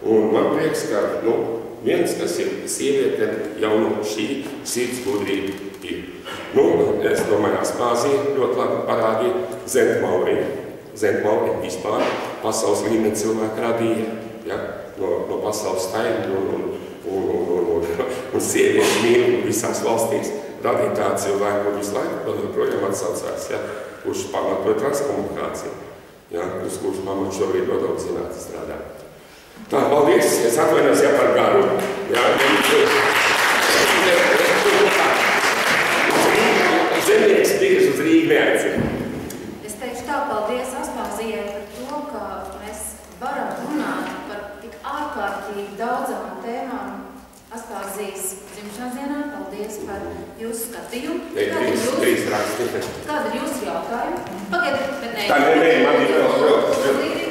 Un man prieks, ka viens, kas ir sieviete, jau šī sirds gudrība ir. Es domāju, Aspāzija ļoti labi parādīja Zentmauri vispār pasaules līmeni cilvēku radīja, ja, no pasaules staigļu un sieviešu mīlu visās valstīs radīja tādu cilvēku, un visu laiku projām atsaucās, ja, kurš pamatoja transkomunikāciju, ja, kurš pamat šobrīd ļoti daudz zinātnes strādā. Tā, paldies, es atvainojos jau par garu. Ja, Zemnieks bieži uz Rīgu neaicina. Es teikšu tā, paldies Aspāzijai par to, ka mēs varam runāt par tik ārkārtīgi daudzām tēmām Aspāzijas dzimšanas dienā. Paldies par jūsu skatījumu. Trīs raksti. Kāda ir jūsu jautājuma? Pagaidiet, bet nē. Tā nē, man ir vēl.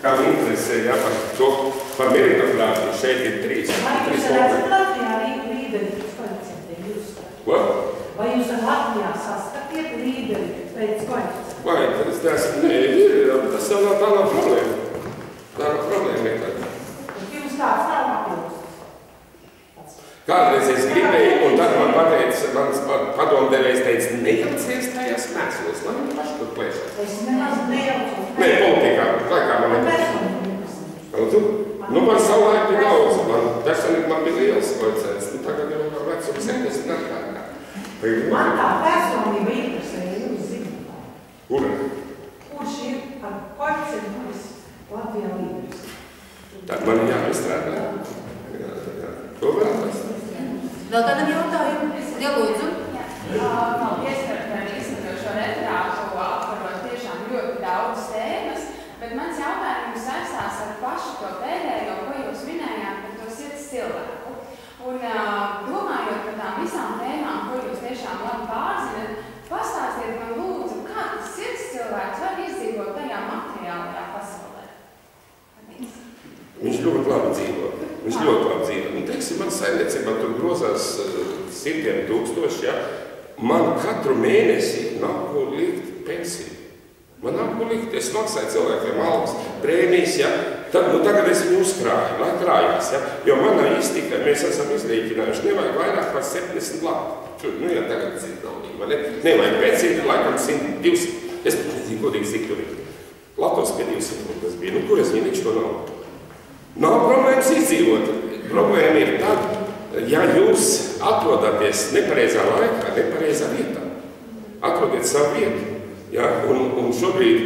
Kā interesē, ja, par to, par meritokratību šeit ir trīs. Vai jūs redzat Latvijā līderi pēc koeficientiem jūs? Ko? Vai jūs Latvijā saskatiet līderi pēc koeficientiem? Vai, tas jau tā nav problēma. Tā nav problēma nekāda. Jums tāds nav apjūst? Kādreiz es gribēju, un tad man pateica, mans padomdevējs teica, nejaucies tajās mēslos, lai viņi paši tur plēšās. Es nemaz nejaucos. Nē, politikā, laikā man ir. Man savulaik bija daudz, personīgi man bija liels koeficients, tagad jau vecums 70 gadsimtā. Man tā personība interesē, jūs zināt. Kura? Kurš ir ar koeficientu Latvijā līderis? Tad man ir jāpiestrādā. To vēlās. Vēl kādam jautājumu? Ielūdzu. Paldies par izskatīšo referātu, apkarot tiešām ļoti daudz tēmas, bet mans jautājums saistās ar pašu to pēdējo, ko jūs minējāt par to sirds cilvēku. Un domājot par tām visām tēmām, ko jūs tiešām labi pārzinat, pastāstiet man lūdzu, kā tas sirds cilvēks var izdzīvot tajā materiālajā pasaulē? Viņš ļoti labi dzīvo. Viņš ļoti labi dzīvo. Teiksim, man saimniecībā tur grozās simtiem tūkstoši, ja. Man katru mēnesi nav ko likt pensiju. Man nav ko likt, es maksāju cilvēkiem algas, prēmijas, ja. Tagad es viņu uzkrāju, lai krājās, ja. Jo manā iztikai mēs esam izrēķinājuši, nevajag vairāk par 70 lati. Ja tagad zinu naudīgi, vai ne? Nevajag pensiju, laikam 100, 200. Es nezinu, godīgi cik tur ir. Latos pie 200, tas bija. Kur es viņu to naudu? Nav problēmas izdzīvot. Problēma ir tad, ja jūs atrodaties nepareizā laikā, nepareizā vietā. Atrodiet savu vietu. Ja? Un šobrīd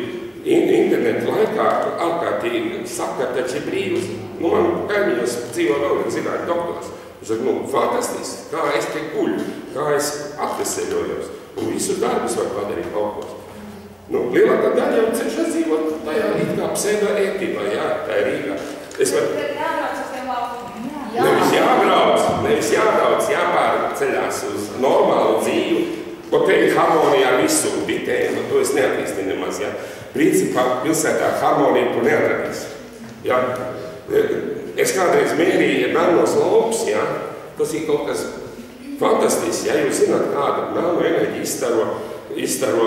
internetu laikā ārkārtīgi saka, taču ir brīvs. Man kaimiņos dzīvo vēl viens zinātņu doktors. Viņš saka, fantastiski, kā es te guļu, kā es atveseļojos. Un visus darbus var padarīt kaut ko. Lielākā daļa jau cenšas dzīvot tajā it kā pseido-ētībā, jā, tā ir Rīgā. Jābrauc uz tiem laukumiem. Nevis jābrauc, jāpārceļās uz normālu dzīvi, ko te ir harmonijā visur, bitēm, to es neattīstu nemaz, ja. Principā pilsētā harmonija tu neatradīs, ja. Es kādreiz mērīju melnos laukus, ja, tas ir kaut kas fantastisks, ja, jūs zināt, kāda melno enerģija izstaro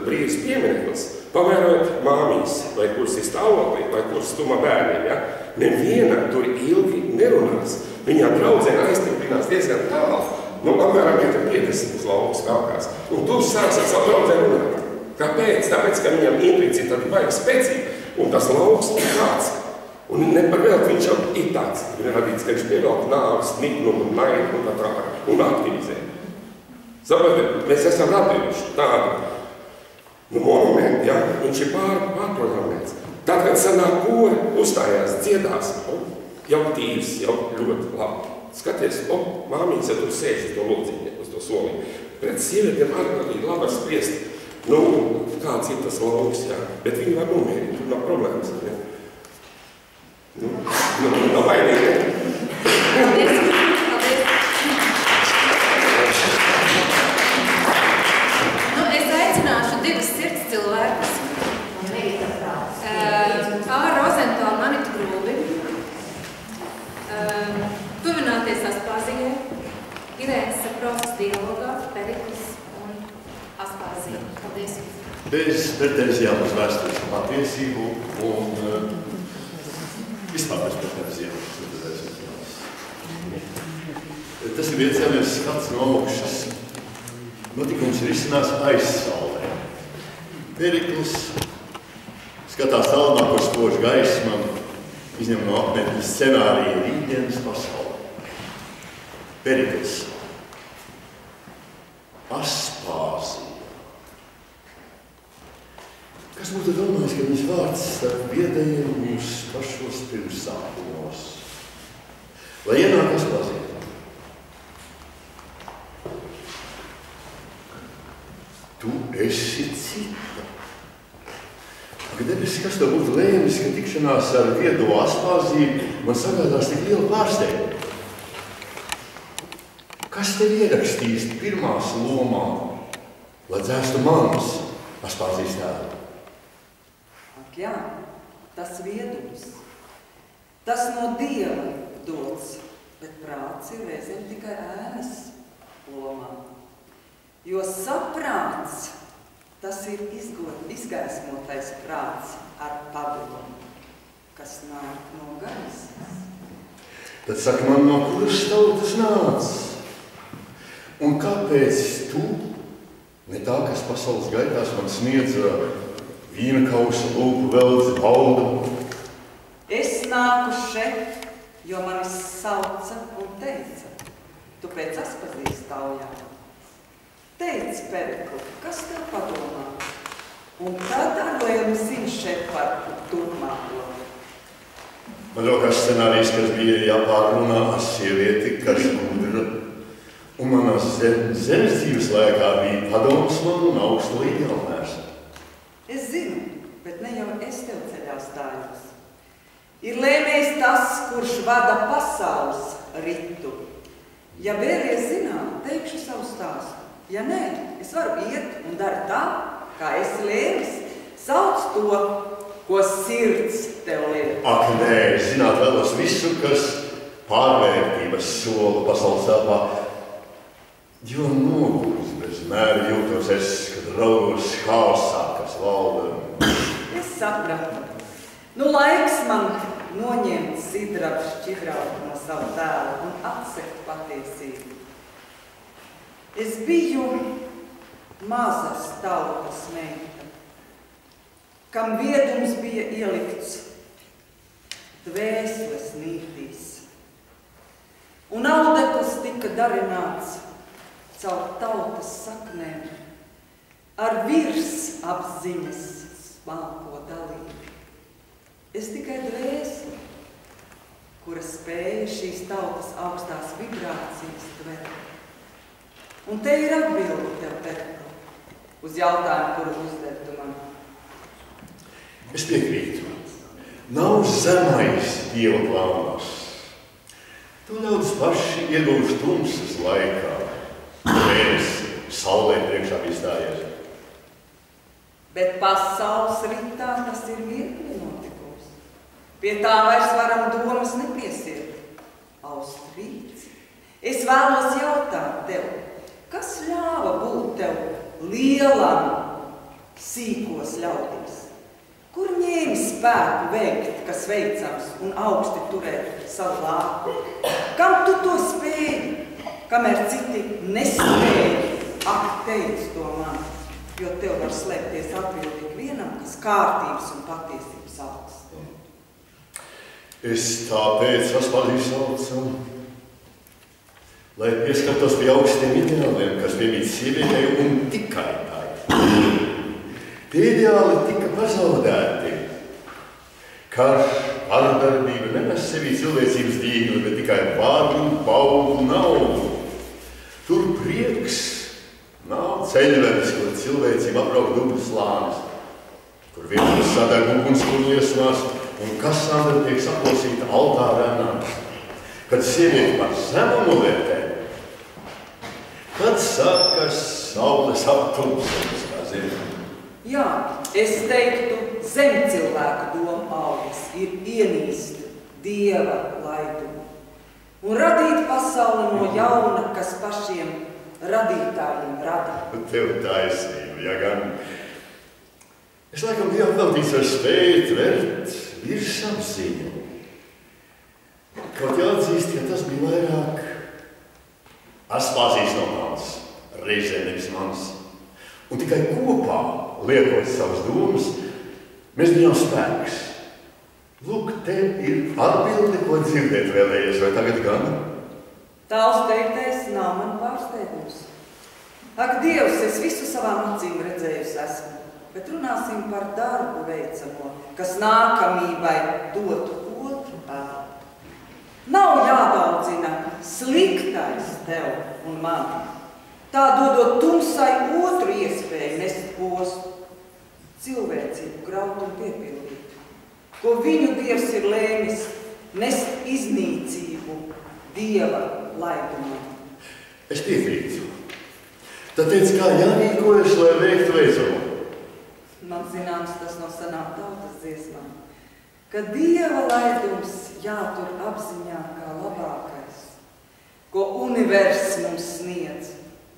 brīvs piemineklis. Pavērojot māmīs, vai kuras ir stāvoklī, vai kuras stuma bērniem, ja? Neviena tur ilgi nerunās. Viņā draudzene aiztiepinās diezgan tālu, apmēram 50 uz laukas kaukās. Un tu sāks ar savu draudzeni runāt. Kāpēc? Tāpēc, ka viņam intuīcija tad baigi spēcīga, un tas lauks ir tāds. Un neparvēlt viņš jau ir tāds. Ir radīts, ka viņš pievelk nāvis, niknumu, naidu un tā tālāk, un aktivizē. Saprotiet, mēs esam radījuši tādu monumentu, ja, viņš ir pārprogrammēts. Tad, kad sanāk kori, uzstājās, dziedās, jau tīrs, jau ļoti labi. Skaties, māmīns, ja tur sēž uz to lūdziņu, uz to soliņu. Pret sievietiem ārkārtīgi labi var spriest, kāds ir tas lauks, ja, bet viņi var nomērīt, tur nav problēmas, ne? Nav baidīgi, ne? Paldies. Es aicināšu divas sirds cilvēkus. Āra Rozentāla Manitu Grūbi. Tuvināties Aspāzijai. Irēnas Saprovas dialogā, Periklis un Aspāzija. Paldies. Bez pretenzijām uz vēstures patiesību un sāpes pēc neapziemās. Tas ir viens jaunies skats no augšas. Notikums ir izcinās aizsaulē. Perikls skatās tālumā, kur spož gaisma, izņem no apmetņa scenārija rītdienas pasaulē. Perikls. Aspāzija. Kas būtu domājis, ka viņš vārds starp viedajiem mūsu pašos pirmsākumos? Lai ienāk Aspāzija. Tu esi cita. Kad debesis, kas tev būtu lēmis, ka tikšanās ar viedo Aspāziju man sagādās tik lielu pārsteigumu? Kas tev ierakstīs pirmās lomā, lai dzēstu manas Aspāzijas tēlu? Ak jā, tas viedums. Tas no Dieva dots, bet prāts ir reizēm tikai ēnas lomā. Jo saprāts, tas ir izgaismotais prāts ar padomu, kas nāk no gaismas. Tad saka man, no kuras tautas nāc? Un kāpēc tu, ne tā, kas pasaules gaitās man sniedza vīna kausa, lūpu veldzi, baudu? Es nāku šeit, jo mani sauca un teica, tu pēc Aspāzijas taujā. Teic, Perikli, kas tev padomā? Un tad ar lielu zini šeit par turpmāko. Man rokās scenārijs, kas bija jāpārrunā ar sievieti, kas gudra. Un manās zemes dzīves laikā bija padoms man un augstu ideālmērs. Es zinu, bet ne jau es tev ceļā stājos. Ir lēmējis tas, kurš vada pasaules ritu. Ja vēlies zināt, teikšu savu stāstu. Ja nē, es varu iet un dara tā, kā esi lēmis. Sauc to, ko sirds tev liek. Ak, nē, zināt vēlos visu, kas pārvērtības sola pasaules telpā. Jo nogurs bez mēra jūtos es, kad raugos haosā, kas valda. Es sapratu. Nu laiks man noņemt sidrabu šķidrautu no savu tēlu un atsekt patiesību. Es biju mazas tautas meita, kam viedums bija ielikts dvēseles nītīs. Un audekls tika darināts caur tautas saknēm, ar virs apziņas smalko dalību. Es tikai dvēseli, kura spēja šīs tautas augstās vibrācijas tvert. Un te ir atbildi tev, Perikli, uz jautājumu, kuru uzdevi man. Es piekrītu. Nav zemais Dieva plānos. To ļaudis paši iegūst tumsas laikā. Mēnesi saulē priekšā bija stājies. Bet pasaules ritā tas ir virkni notikums. Pie tā vairs varam domas nepiesiet. Austrīts. Es vēlos jautāt tev, kas ļāva būt tev lielam sīkos ļaudīs? Kur ņēmi spēku veikt, kas veicams un augsti turēt savu lāku? Kam tu to spēji? Kamēr citi nespēja, ak, teic to man, jo tev var slēpties atbildīgi vienam, kas kārtības un patiesības augs. Es tāpēc Aspāziju saucu, lai pieskatos pie augstiem ideāliem, kas piemīt sievietei un tikai tai. Tie ideāli tika pazaudēti. Karš, vardarbība nenes sevī cilvēcības dīgli, bet tikai vārdu, baudu, naudu. Tur prieks nav ceļvedis, kur cilvēcība aprauk dubļu slānis, kur vienos sadeg ugunskura liesmās un kasāndra tiek saklausīta altārēnā. Kad sievieti par zemu novērtē, tad sākas saules aptumsums, kā zina. Jā, es teiktu, zemcilvēka doma augas ir ienīst Dieva laidumu un radīt pasauli no jauna, kas pašiem radītājiem rada. Tev taisnība, ja gan. Es laikam Dievu veltīts ar spēju tvert virsapziņu. Kaut jāatzīst, ka tas bija vairāk Aspāzijas no manas, reizē nevis manas. Un tikai kopā, liekot savas domas, mēs bijām spēks. Lūk, te ir atbildi, ko dzirdēt vēlējies, vai tagad gan? Tavs teiktais nav man pārsteigums. Ak, Dievs, es visu savām acīm redzējusi esmu, bet runāsim par darbu veicamo, kas nākamībai dotu otru pēdu. Nav jādaudzina sliktais tev un man. Tā dodot tumsai otru iespēju nest postu, cilvēcību graut un piepildīt, ko viņu Dievs ir lēmis nest iznīcību Dieva laidumā. Es piekrītu. Tad teic, kā jārīkojas, lai veiktu veicamo? Man zināms, tas no senām tautas dziesmām, ka Dieva laidums jātur apziņā kā labākais, ko univers mums sniedz,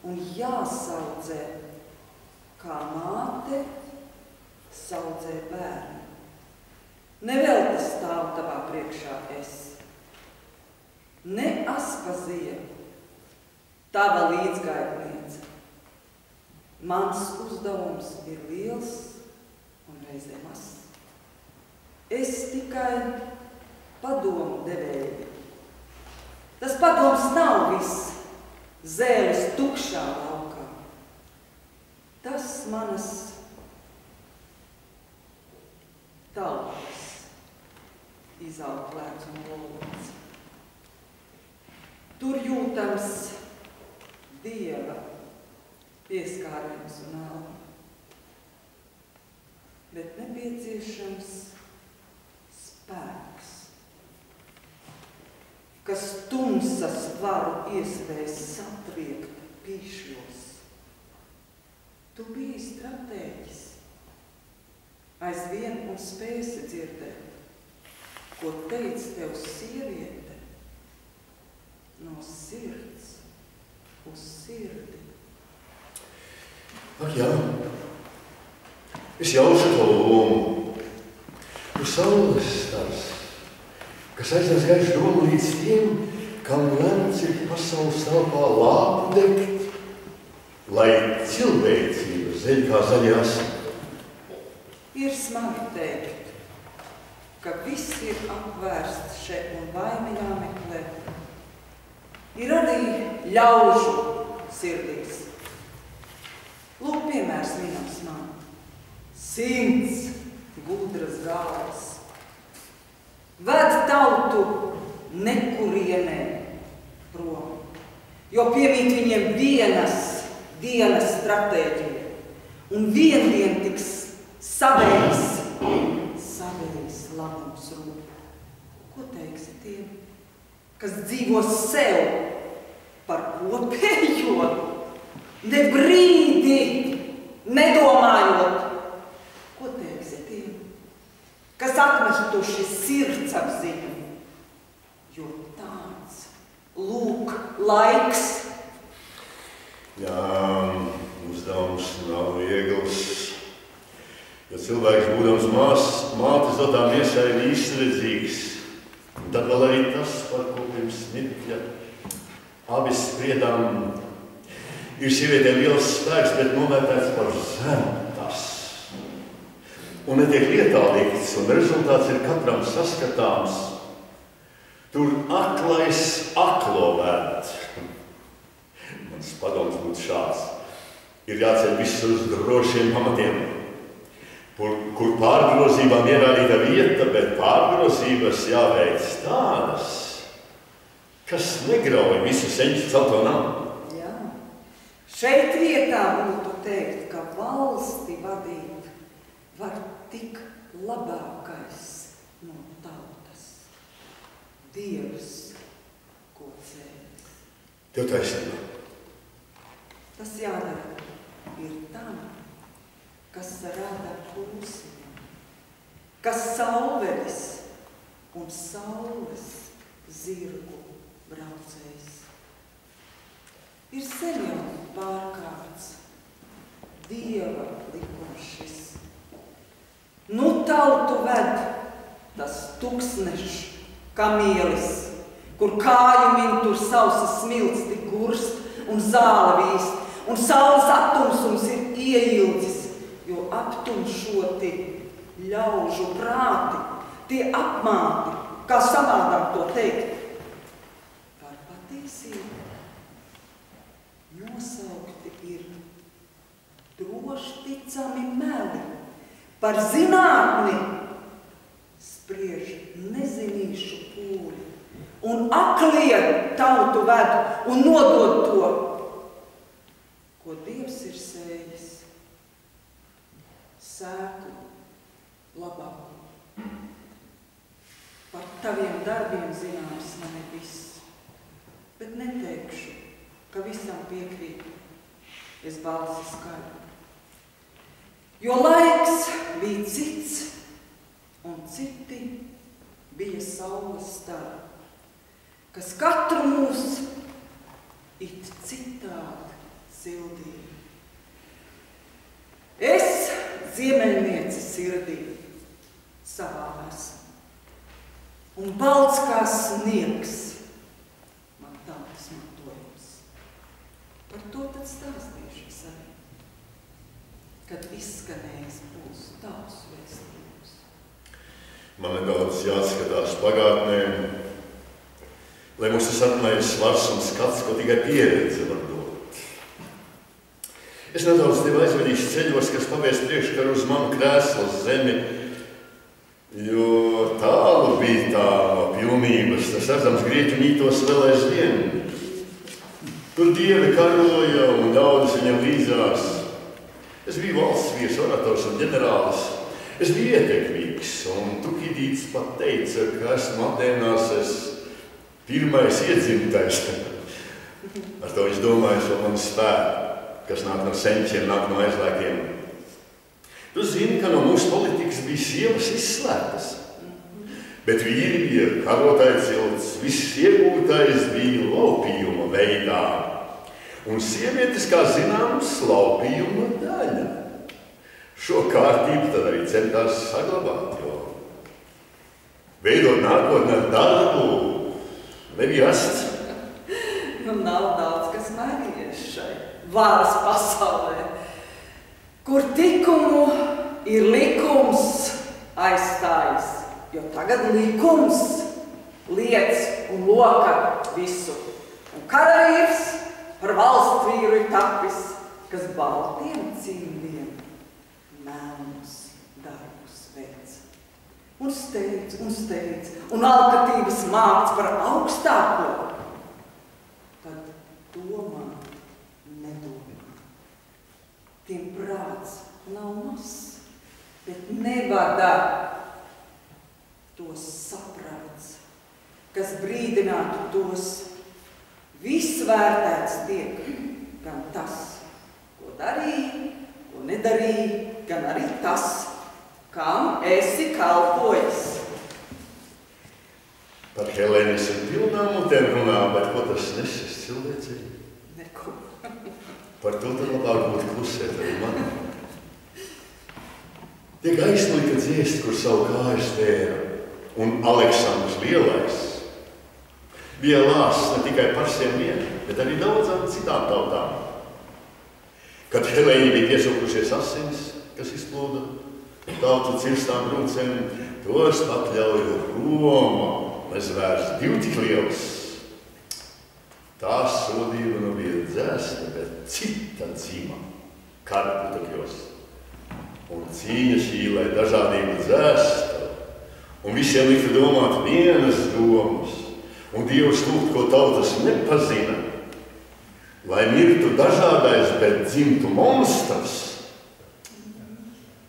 un jāsaudzē, kā māte saudzē bērnu. Nevelti stāv tavā priekšā es. Ne Aspazija, tava līdzgaitniece. Mans uzdevums ir liels un reizē mazs. Es tikai padomu devēju. Tas padoms nav viss zēles tukšā laukā. Tas manas tautas izaug plēc un lolots. Tur jūtams Dieva pieskāriens un alma, bet nepieciešams spēks, kas tumsas varu iespējas satriekt pīšļos. Tu biji stratēģis, aizvien un spēsi dzirdēt, ko teic tev sieviete no sirds uz sirdi. Ak jā, es jaušu to lomu. Tu saules stars, kas aiznes gaišu domu līdz tiem, kam lemts ir pasaules telpā lāpu degt, lai cilvēcība zeļ kā zaļās. Ir smagi teikt, ka viss ir apvērsts šeit un vaina jāmeklē. Ir arī ļaužu sirdīs. Lūk, piemērs minams man. 100 gudras galvas. Ved tautu nekurienē prom, jo piemīt viņiem dienas stratēģija, un viendien tiks savējis labums rūp. Ko teiksi tiem, kas dzīvo sev par kopējo, ne brīdi nedomājot? Ko teiksi tiem, kas atmestuši sirdsapziņu, jo tāds lūk laiks? Jā, uzdevums nav viegls. Jo cilvēks, būdams mātes dotām iesai, ir īstredzīgs. Un tad vēl arī tas, par ko pirms mirkļa abi spriedām, ir sievietē liels spēks, bet novērtēts par zemu tas. Un netiek lietā likts, un rezultāts ir katram saskatāms. Tur aklais aklo vērt. Mans padoms būtu šāds. Ir jāceļ viss uz drošiem pamatiem, kur pārgrozībām ierādīta vieta, bet pārgrozības jāveic tādas, kas negrauj visu seņu celto namu. Jā. Šeit vietā būtu teikt, ka valsti vadīt var tik labākais no tautas. Dievs, ko cēlis. Tev taisnība. Tas jādara ir tam, kas rada klusību, kas sauveris un saules zirgu braucējs. Ir sen jau pārkārts Dieva likums šis. Nu tautu ved tas tuksnešs kamielis, kur kāju min tur sausas smilsti gurst un zāle vīst, un saules attumsums ir ieildzis, jo aptumšoti ļaužu prāti, tie apmāti, kā savādāk to teikt. Par patiesību nosaukti ir droši ticami meli, par zinātni spriež nezinīšu pūļi, un aklie tautu ved un nodod to, ko Dievs ir sējis, sēku labāku. Par taviem darbiem zināms man ir viss, bet neteikšu, ka visam piekrīt, es balsi skaļu. Jo laiks bija cits, un citi bija saules stari, kas katru mūs it citādi sildīja. Es ziemeļnieci sirdī savā esmu, un balts kā sniegs man tautas mantojums. Par to tad stāstīšu arī, kad izskanējis būs tavs vēstījums. Man nedaudz jāskatās pagātnē, lai mums tas atnājas svars un skats, ko tikai pieredze var dot. Es nedaudz tevi aizvedīšu ceļos, kas pavēst priekškaru uz manu krēslu zemi, jo tālu bija tā no pilnības, tas redzams grieķu mītos vēl aizvien. Tur dievi karoja un ļaudis viņam līdzās. Es biju valsts vīrs, orators un ģenerālis. Es biju ietekmīgs, un Tukidīts pat teica, ka esmu Atēnās pirmais iedzimtais. Ar to viņš domāja šo manu spēku, kas nāk no senčiem, nāk no aizlēkiem. Tu zini, ka no mūsu politikas bija sievas izslēgtas, bet vīri bija karotāji cilts, viss iegūtais bija laupījuma veidā. Un sievietes, kā zināms, laupījuma daļa. Šo kārtību tad arī centās saglabāt, jo veidot nākotnē darbu nebija rasts. Nu, nav daudz, kas mainījies šai varas pasaulē, kur tikumu ir likums aizstājis, jo tagad likums liec un loka visu. Un karavīrs par valsts vīru ir tapis, kas baltiem cimdiem melnus darbus veic. Un steidz, un alkatības māc par augstāko. Tad domā, nedomā. Tiem prāts nav mazs, bet nevada tos saprāts, kas brīdinātu tos. Viss vērtēts tiek, gan tas, ko darīja, ko nedarīja, gan arī tas, kam esi kalpojis. Par Helēnis un pilnām mutēm runā, bet ko tas nesis cilvēcei? Neko. Par to tad labāk būtu klusēt arī man. Tiek aizlika dziest, kur savu kāju stēra, un Aleksandrs Lielais bija lāsts ne tikai parsiem vien, bet arī daudzām citām tautām. Kad Helēņi bija piesaukušies asins, kas izplūda tautu cirstām brūcēm, tos pakļauja Roma, nezvērs divi tik liels. Tā sodība nu bija dzēsta, bet cita dzīma kara putekļos. Un cīņa šī, lai dažādība dzēsta, un visiem liktu domāt vienas domas, un Dievs lūgt, ko tautas nepazina, lai mirtu dažādais, bet dzimtu monstrs.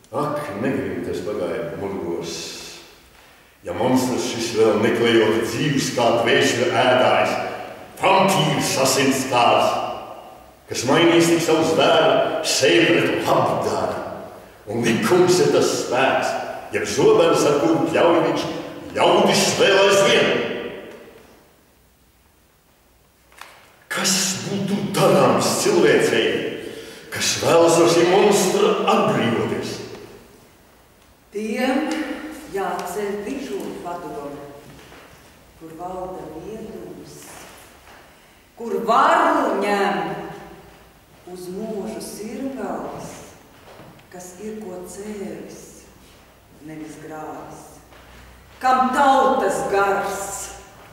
Ak, negrib tas pagāja murgos. Ja monstrs šis vēl neklejot dzīvs kā dvēšļa ēdājs, vampīrs asinskārs, kas mainīs tik savu zvēru, sevi pret labdari. Un likums ir tas spēks, jeb zobens, ar kuru pļauj viņš ļaudis vēl aizvien. Kas būtu darāms cilvēcei, kas vēlas ar šī monstra atbrīvoties? Tiem jāceļ dižūru padomi, kur valda viedums, kur varu ņem uz mūžu sirgals, kas ir ko cēlis, nevis grāvis, kam tautas gars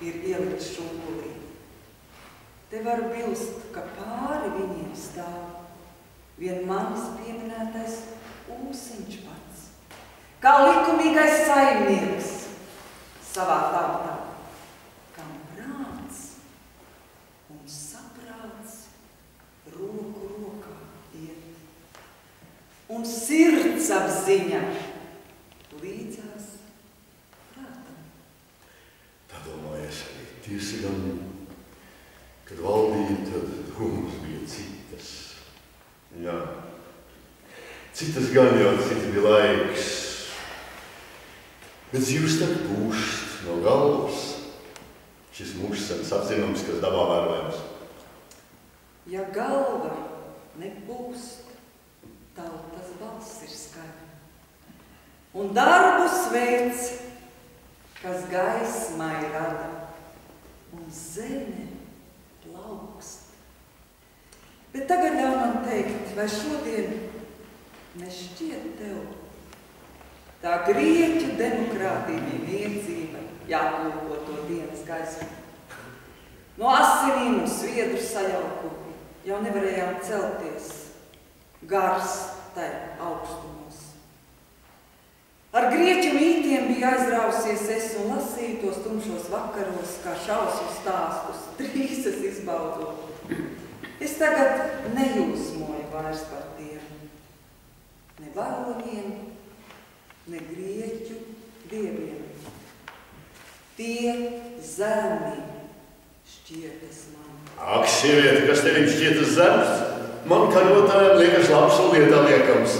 ir ielikt šūlī. Te var bilst, ka pāri viņiem stāv vien manis pieminētais ūsiņš pats, kā likumīgais saimnieks savā tautā, kam prāts un saprāts roku rokā iet, un sirdsapziņa līdzās prātam. Tā domājies arī tiesi gan, kad valdīja, tad domas bija citas. Jā. Citas gan jau, citi bija laiks. Bet dzīvs tak pūšt no galvas. Šis mūžsens apzinums, kas dabā vērojams. Ja galva nepūst, tautas balss ir skaļa. Un darbus veids, kas gaismai rada, un zeme plaukst. Bet tagad ļauj man teikt, vai šodien nešķiet tev tā grieķu demokrātija bija niedzība, jāplūko to dienas gaismu. No asinīm un sviedru sajaukumu jau nevarējām celties, gars tai augstumos. Ar grieķu mītiem bija aizrausies es un lasīju tos tumšos vakaros, kā šausmu stāstus, trīsas izbaudot. Es tagad nejūsmoju vairs par tiem, ne varoņiem, ne grieķu dieviem. Tie zemi šķietas man. Ak, sieviete, kas tevim šķietas zems, man karotājiem liekas labs un lietā liekams.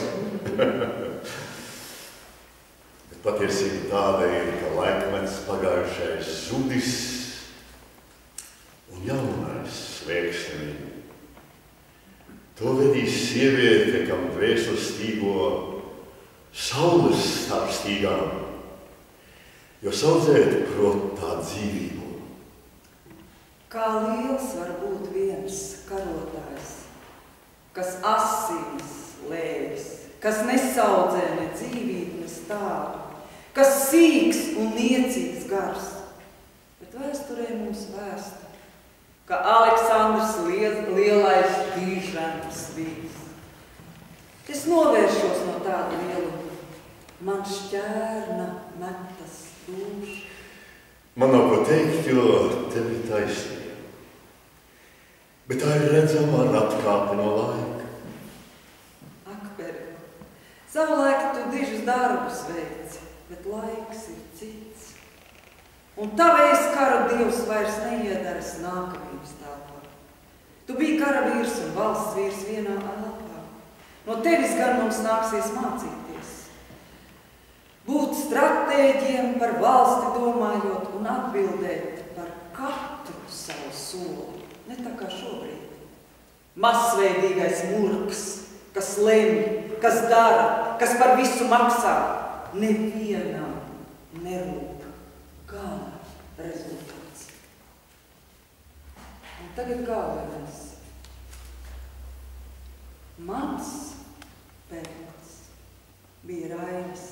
Bet patiesība tāda ir, ka laikmets pagājušais zudis un jaunais slēgšņi. To vedīs sieviete, kam dvēseles stīgo saules starp stīgām, jo saudzēt prot tā dzīvību. Kā liels var būt viens karotājs, kas asinis lējas, kas nesaudzē ne dzīvību, ne stāvu, kas sīks un niecīgs gars. Bet vēsturē mums vēsta, ka Aleksandrs lielais dīžrams bijis. Es novēršos no tāda lieluma, man šķērna metas dūš. Man nav ko teikt, jo tev ir taisnība. Bet tā ir redzama ar atkāpi no laika. Ak, Bergo, savulaik tu dižus darbus veici, bet laiks ir cits. Un tavēs kara dievs vairs neiedaras nākamības telpā. Tu biji karavīrs un valsts vīrs vienā elpā. No tevis gan mums nāksies mācīties. Būt stratēģiem par valsti domājot un atbildēt par katru savu soli. Ne tā kā šobrīd. Masveidīgais murks, kas lemj, kas dara, kas par visu maksā. Nevienam nerūp gana rezultāts. Un tagad galvenais. Mans pērklis bija Rainis.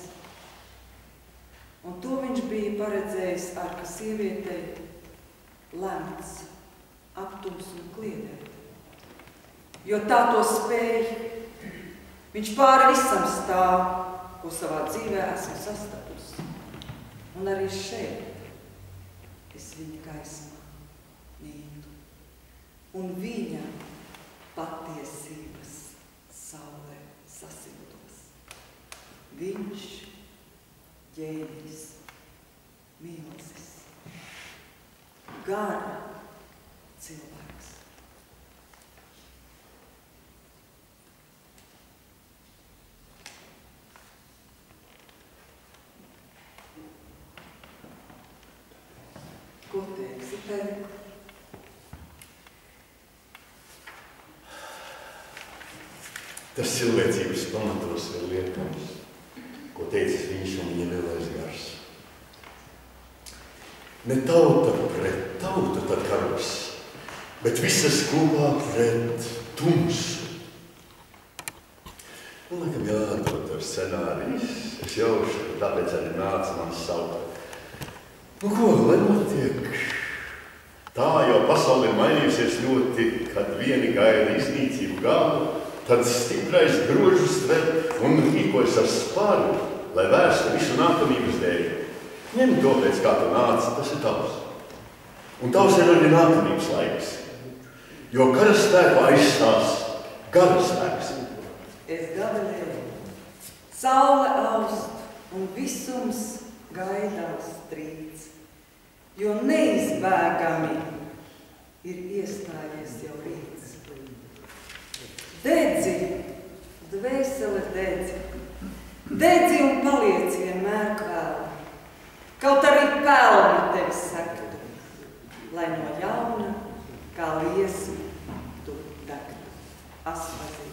Un to viņš bija paredzējis ar, ka sievietei lemts aptums un kliedēt. Jo tā to spēja. Viņš pāri visam stāv, ko savā dzīvē esmu sastapusi. Un arī šeit es viņa gaismā mīlu. Un viņa patiesības saulē sasildos. Viņš ģēnijs, milzis, gara cilvēks. Ko teiksi, Perko? Tas cilvēcības pamatos ir liekams, ko teicis viņš un viņa lielais gars. Ne tauta pret tautu tad karos, bet visas kopā pret tumsu. Man laikam jādod ar scenārijas. Es jaušu, tāpēc arī nāca man saukt. Nu ko, lai notiek? Tā jau pasauli ir mainījusies ļoti, kad vieni gaida iznīcību galu, tad stiprais grožus tver un rīkojas ar spāru, lai vērstu visu nākamības dēļ. Ņem to pēc kā tu nāci, tas ir tavs. Un tavs ir arī nākamības laiks, jo karaspēku aizstās garaspēks. Es gabalēju, saule aust un visums gaidās strīds, jo neizbēgami ir iestājies jau rīts. Dedzi, dvēsele dedzi, dedzi un paliec vienmēr kvēlu, kaut arī pelni tevi sektu, lai no jauna, kā liesi, tu degtu. Asfazīt.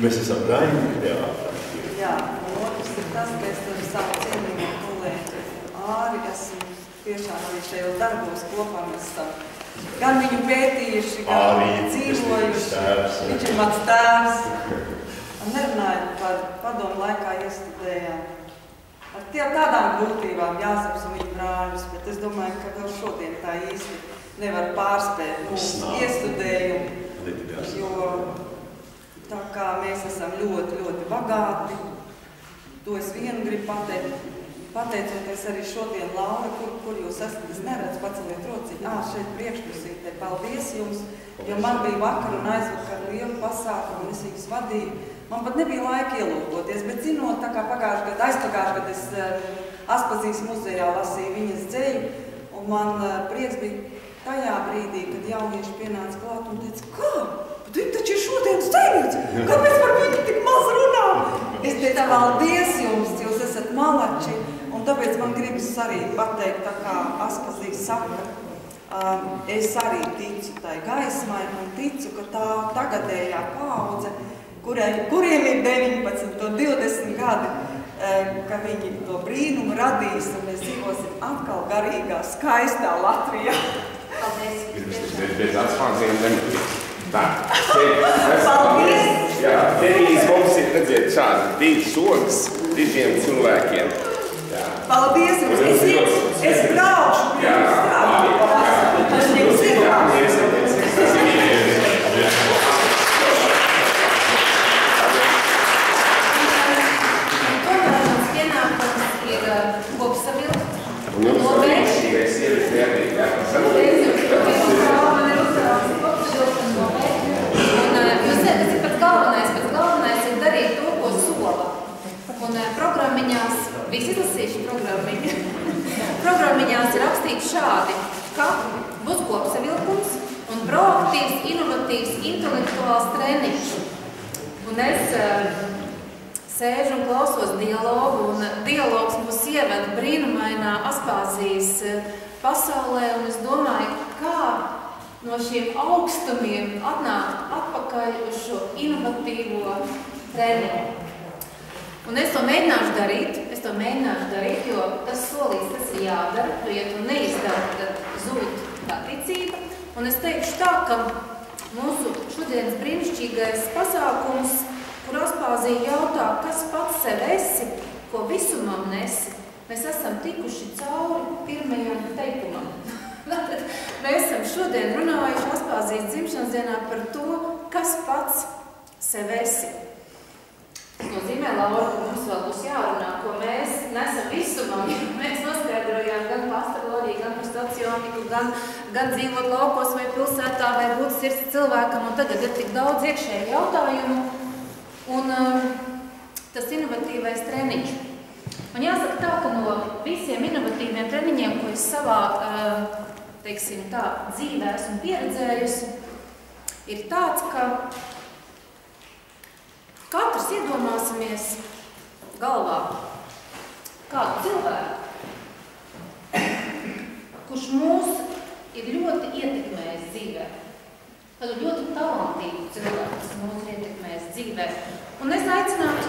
Mēs esam Raini teātrā. Jā, un otrs ir tas, ka es ar savu cienīgo kolēģi Āri esmu tiešām arī šajos darbos kopā. Mēs esam gan viņu pētījuši, gan dzīvojuši. Viņš ir mans tēvs. Un nerunājot par padomu laikā iestudējām ar tādām grūtībām Jāzeps un viņa brāļus, bet es domāju, ka vēl šodien tā īsti nevar pārspēt mūsu iestudējumu, jo tā kā mēs esam ļoti, ļoti bagāti, to es vienu gribu pateikt. Pateicoties arī šodien, Laura, kur jūs esat, es neredzu, paceliet rociņu. Šeit priekšpusītē, paldies jums, jo man bija vakar un aizvakar lielu pasākumu, un es viņus vadīju. Man pat nebija laika ielūkoties, bet zinot, tā kā aizpagājušajā gadā es Aspazijas muzejā lasīju viņas dzeju, un man prieks bija tajā brīdī, kad jaunieši pienāca klāt un teica, kā? Viņi taču ir šodienas dzejnieci, kāpēc par viņu tik maz runā? Es teicu, paldies jums, jūs esat malači, un tāpēc man gribas arī pateikt, tā kā Aspazijas saka, es arī ticu tai gaismai un ticu, ka tā tagadējā paudze, kuriem ir 19 un 20 gadi, ka viņi to brīnumu radīs, un mēs dzīvosim atkal garīgā, skaistā Latvijā. Paldies! Bez atspānziem nematīs. Tā, paldies! Jā, Denīs mums ir, redziet, šādi 2 sogas 2 cilvēkiem. Jā. Paldies jums! Es braušu pie jums strādāt. Visi izlasījuši programmiņās ir rakstīts šādi, ka būs kopsavilkums un proaktīvs, inovatīvs, intelektuāls treniņš. Un es sēžu un klausos dialogu, un dialogs mūs ieved brīnumainā Aspāzijas pasaulē, un es domāju, kā no šiem augstumiem atnākt atpakaļ uz šo inovatīvo treniņu. Un es to mēģināšu darīt, jo tas solīts, tas ir jādara, jo, ja tu neizdara, tad zūd tā ticība. Un es teikšu tā, ka mūsu šodienas brīnišķīgais pasākums, kur Aspāzija jautā, kas pats sev esi, ko visumam nesi, mēs esam tikuši cauri pirmajam teikumam. Mēs esam šodien runājuši Aspāzijas dzimšanas dienā par to, kas pats sev esi. Tas nozīmē, Laura, ka mums vēl būs jārunā, ko mēs nesam visumam. Mēs noskaidrojām gan par astroloģiju, gan par socioniku, gan dzīvot laukos vai pilsētā, vai būt sirds cilvēkam, un tagad ir tik daudz iekšēju jautājumu. Un tas inovatīvais treniņš. Man jāsaka tā, ka no visiem inovatīviem treniņiem, ko es savā, teiksim tā, dzīvē esmu pieredzējusi, ir tāds, ka katrs iedomāsimies galvā kādu cilvēku, kurš mūs ir ļoti ietekmējis dzīvē. Kādu ļoti talantīgu cilvēku, kas mūs ir ietekmējis dzīvē. Un es aicinātu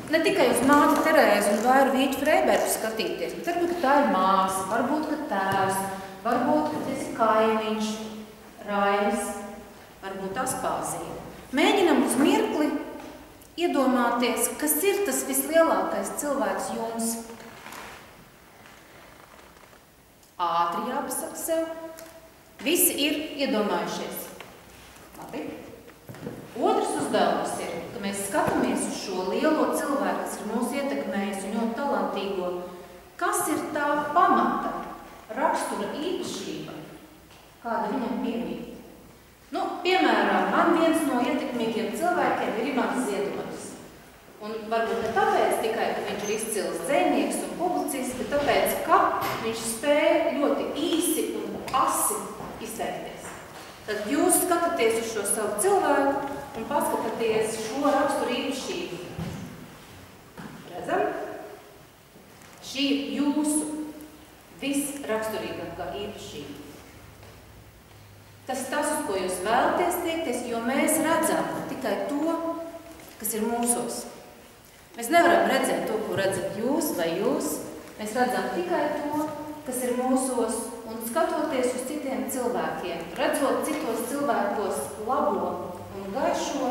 ne tikai uz māti Terēzi un Vairu Vītu Freibergu skatīties, bet varbūt, ka tā ir māsa, varbūt, ka tēvs, varbūt, ka tas ir kaimiņš, Rainis, varbūt Aspāzija. Mēģinam uz mirkli iedomāties, kas ir tas vislielākais cilvēks jums. Ātri jāpasaka sev. Visi ir iedomājušies. Labi. Otrs uzdevums ir, ka mēs skatāmies uz šo lielo cilvēku, kas ir mūs ietekmējis un ļoti talantīgo. Kas ir tā pamata, rakstura īpašība, kāda viņam piemīt? Piemēram, man viens no ietekmīgiem cilvēkiem ir Imants Ziedonis. Un varbūt ne tāpēc tikai, ka viņš ir izcils dzejnieks un publicists, bet tāpēc, ka viņš spēja ļoti īsi un asi izteikties. Tad jūs skatāties uz šo savu cilvēku un paskatāties šo raksturu īpašību. Redzam? Šī ir jūsu visraksturīgākā īpašība. Tas, uz ko jūs vēlaties tiekties, jo mēs redzam tikai to, kas ir mūsos. Mēs nevaram redzēt to, ko redzat jūs vai jūs. Mēs redzam tikai to, kas ir mūsos, un skatoties uz citiem cilvēkiem, redzot citos cilvēkos labo un gaišo,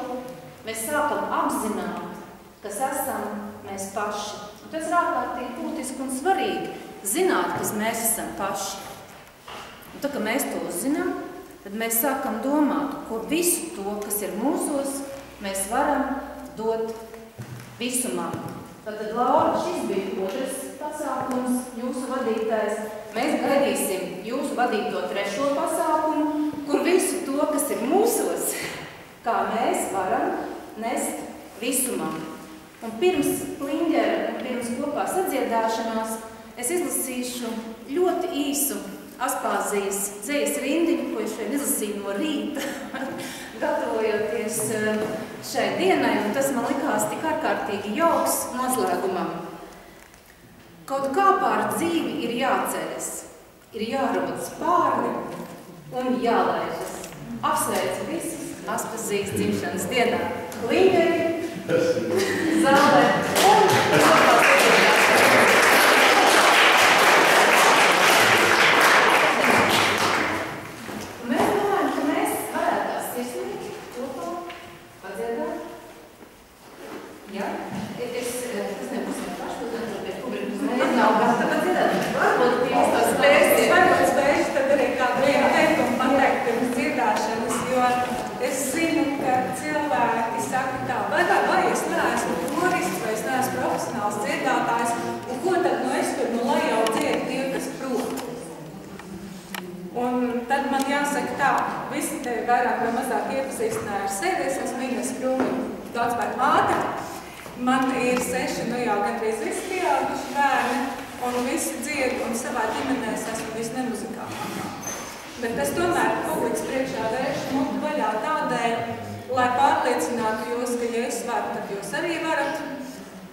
mēs sākam apzināt, kas esam mēs paši. Un tas ir ārkārtīgi būtiski un svarīgi zināt, kas mēs esam paši. Un tā, ka mēs to uzzinām, tad mēs sākam domāt, ko visu to, kas ir mūsos, mēs varam dot visumā. Tātad, Laura, šis bija otrs pasākums, jūsu vadītājs. Mēs gaidīsim jūsu vadīto trešo pasākumu, kur visu to, kas ir mūsos, kā mēs varam nest visumā. Un pirms plingera un pirms kopā sadziedāšanās es izlasīšu ļoti īsu Aspāzijas dzejas rindiņu, ko es šeit izlasīju no rīta, gatavojoties šai dienai, un tas man likās tik ārkārtīgi jauks noslēgumam. Kaut kā pār dzīvi ir jāceļas, ir jārod spārni un jālaižas. Apsveicu visus Aspāzijas dzimšanas dienā. Klingeri, zālē un kopā sadziedāšanās. Visi tevi vairāk vai mazāk iepazīstināja ar sevi. Es esmu Ines Krūmiņa, Daudzpēr māte. Man ir 6, jau gandrīz visi pieauguši bērni, un visi dzied, un savā ģimenēs esmu visnemuzikālākā. Bet es tomēr publikas priekšā vēršu muti vaļā tādēļ, lai pārliecinātu jūs, ka ja es varu, tad jūs arī varat,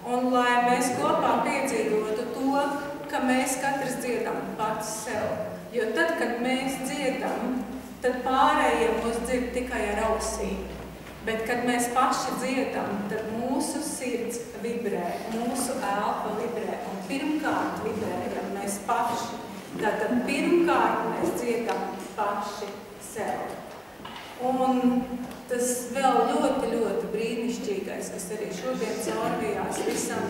un lai mēs kopā piedzīvotu to, ka mēs katrs dziedam pats sev. Jo tad, kad mēs dziedam, tad pārējie mūs dzird tikai ar ausīm. Bet, kad mēs paši dziedam, tad mūsu sirds vibrē, mūsu elpa vibrē. Un pirmkārt vibrējam mēs paši. Tātad pirmkārt mēs dziedam paši sev. Un tas vēl ļoti, ļoti brīnišķīgais, kas arī šodien caurvījās visam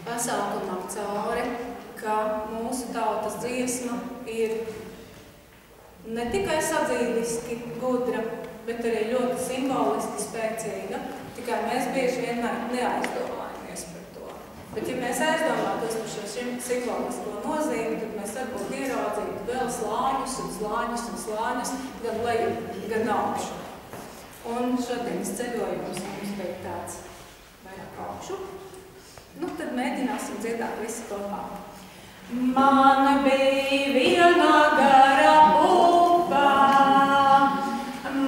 pasākumam cauri, ka mūsu tautas dziesma ir ne tikai sadzīviski gudra, bet arī ļoti simboliski spēcīga. tikai mēs bieži vien neaizdomājamies par to. Bet, ja mēs aizdomātos par šo simbolisko nozīmi, tad mēs varbūt ieraudzītu vēl slāņus un slāņus un slāņus, gan leju, gan augšu. Un šodienas ceļojums mums bija tāds vairāk augšu. Nu, tad mēģināsim dziedāt visi kopā. Man bija viena gara upa,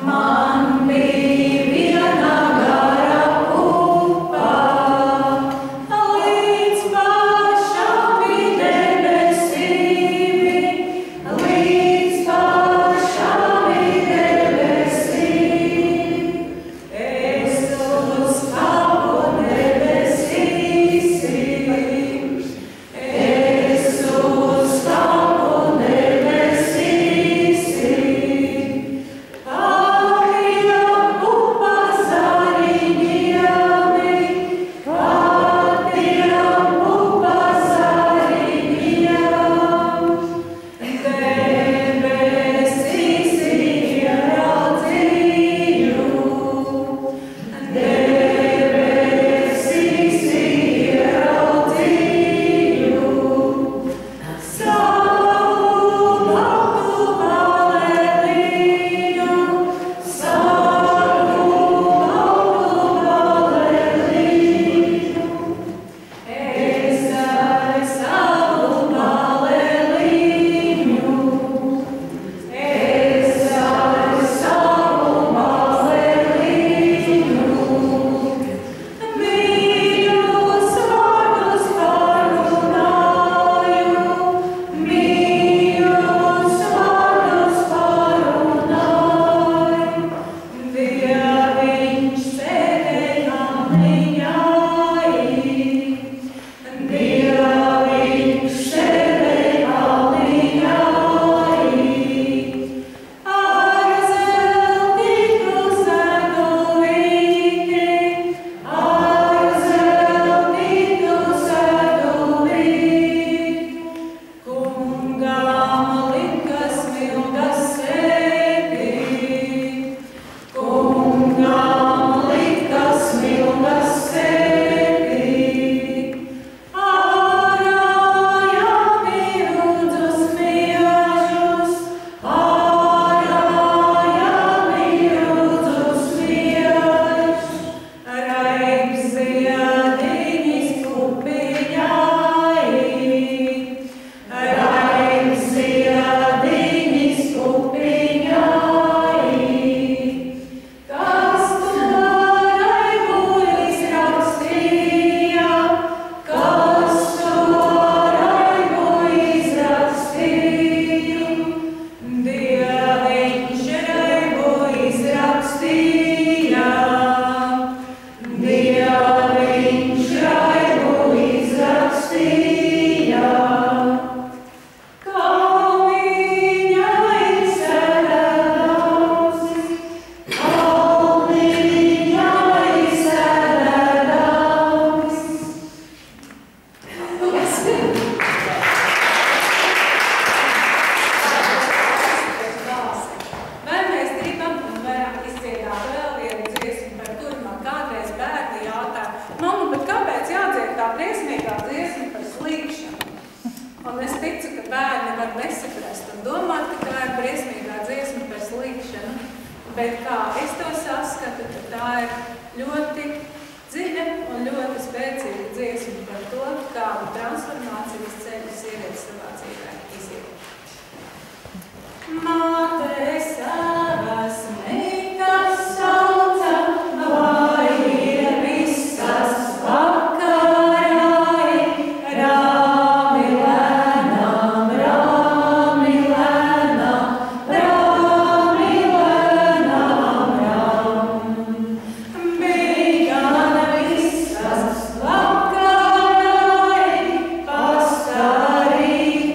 man bija viena gara upa, līdz pašām debesīm, līdz pašām debesīm. Es uz kāpu debesīsim, es uz kāpu debesīsim. Pārtījām upā zariņiem, pārtījām upā zariņiem. Debesīs ieraudzīju, debesīs ieraudzīju. Savu baltu baleriņu, savu baltu baleriņu. Es ar savu baleriņu, es ar savu baleriņu. Mīļus vārdus parunāju, mīļus vārdus parunāju. Dieviņš sēdēja liņai, Dieviņš sēdēja liņai. Ar zeltītu sedulīti, ar zeltītu sedulīti. Kungam lika smilga sēdi, kungam lika smilga sēdi. Ārājām rūdzus miežus, ārājām rūdzus miežus. Raib ziediņas kupiņai, raib ziediņas kupiņai. Kas to raibu izrakstīja, kas to raibu izrakstīja? Dieviņš raibu izrakstīja, Dieviņš raibu izrakstīja. Kalniņai sēdēdams, kalniņai sēdēdams. Vai mēs gribam un varam izdziedāt vēl vienu dziesmu, par kuru man kādreiz bērni jautā: Mamma, bet kāpēc jādzied tā briesmīgā dziesma par slīkšanu? Un es ticu, ka bērni var nesaprast un domāt, ka tā ir briesmīgā dziesma par slīkšanu. Bet kā es to saskatu, tad tā ir ļoti dziļa un ļoti spēcīga dziesma par to, kādu transformācijas ceļu sieviete savā dzīvē iziet. Māte savas meitas sauca, vai ir visas vakarai, rāmi lēnām, rāmi lēnām, rāmi lēnām, rāmi. Bija gan visas vakarai, pastāvīgi.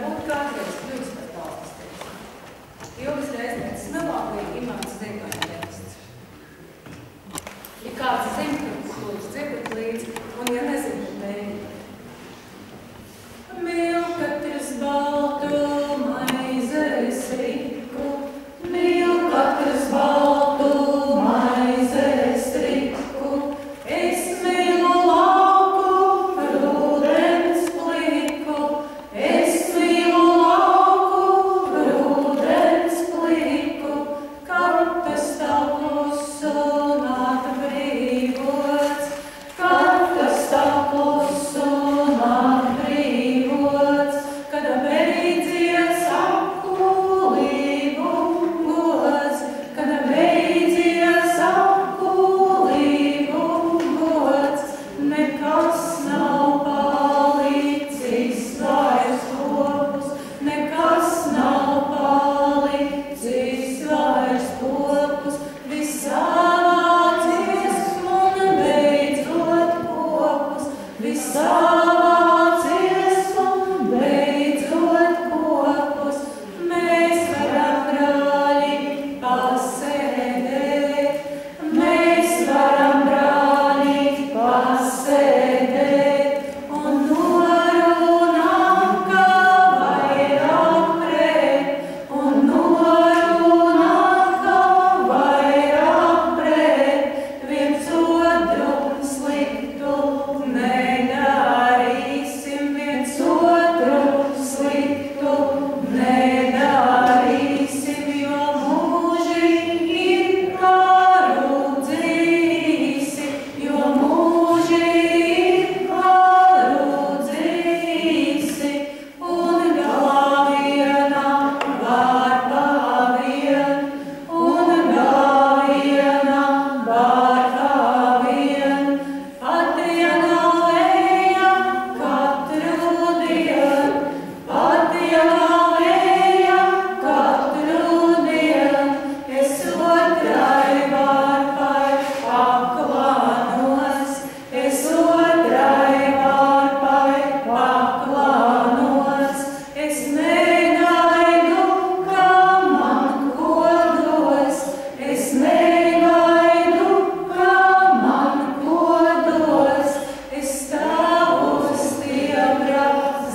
būt kādreiz kļūst par tautas tekstu. Ilgas reizes pēc melodija Imants Zirgaņa teksts. Ja kāds zina, tad lūdzu dzirdat līdzi, un ja nezinu, tad teikt. Mīl katrs baltu maizes riku, mīl katrs baltu maizes riku, es mīlu lauku rudens pliku, es mīlu lauku rudens pliku, kad tas tav klusu nāk brīvots, kad tas tav klusu nāk brīvots, kad beidzies apkulību gods, kad beidzies apkulību gods, nekas nav palicis vairs popus, nekas nav palicis vairs popus, visāvā dziesmu un beidzot popus, visāvā dziesmu un beidzot popus, mēs varam brāļi pasēdēt, mēs varam brāļi pasēdēt, un norunām, ka vairāk pret, un norunām, ka vairāk pret, viens otru sliktu nedarīsim, viens otru sliktu nedarīsim, jo mūži ir karu dzīsi, jo mūži ir karu dzīsi, un galā vienam var pavien, un galā vienam var pavien, patienā leja katru dienu, patienā leja katru dienu, es otrai varpai paklānos, es otrai varpai paklānos, es negaidu, ka man kodos, es negaidu, ka man kodos, es stāvu stiebra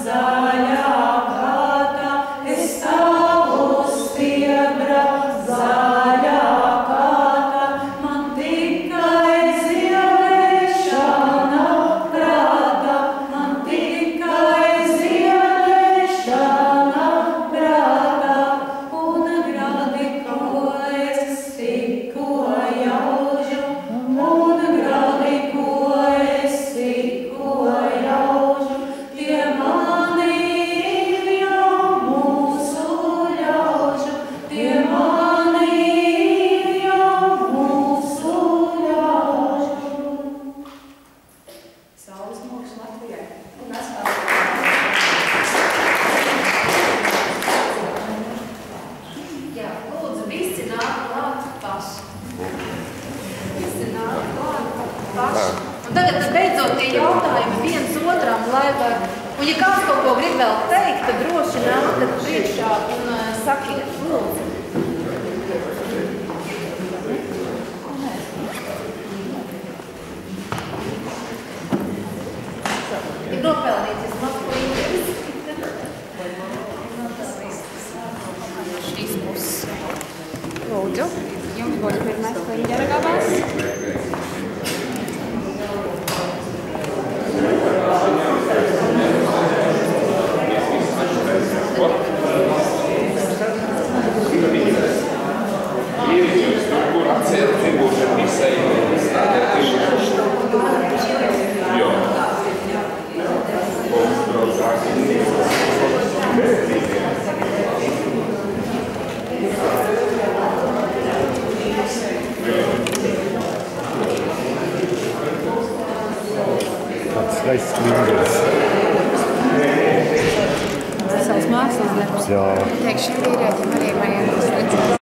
zaļā kātā, es stāvu stiebra zaļā kātā, man tikai ziedēšana prātā, man tikai ziedēšana prātā, un gradi, ko es tikko jaužu, un gradi, ko es tikko jaužu, tie mani ir jau mūsu ļaužu, tie mani ir jau mūsu ļaužu. Saules mūks Latvijai. Un mēs Jā, lūdzu, visi nāk klāt paši. Visi nāk klāt paši. Un tagad beidzot tie jautājumi viens otram, lai var, un ja kāds kaut ko grib vēl teikt, tad droši nākat priekšā un sakiet, lūdzu. Ir nopelnīts vismaz ko īņķis. Šīs puses. Lūdzu, jums būs pirmais kliņģera gabals. Kur atcēla figūru visai Jo. Tāds skaists kliņģeris. Savas mākslas darbs. Jā. Teikšu vīrietim arī vajag.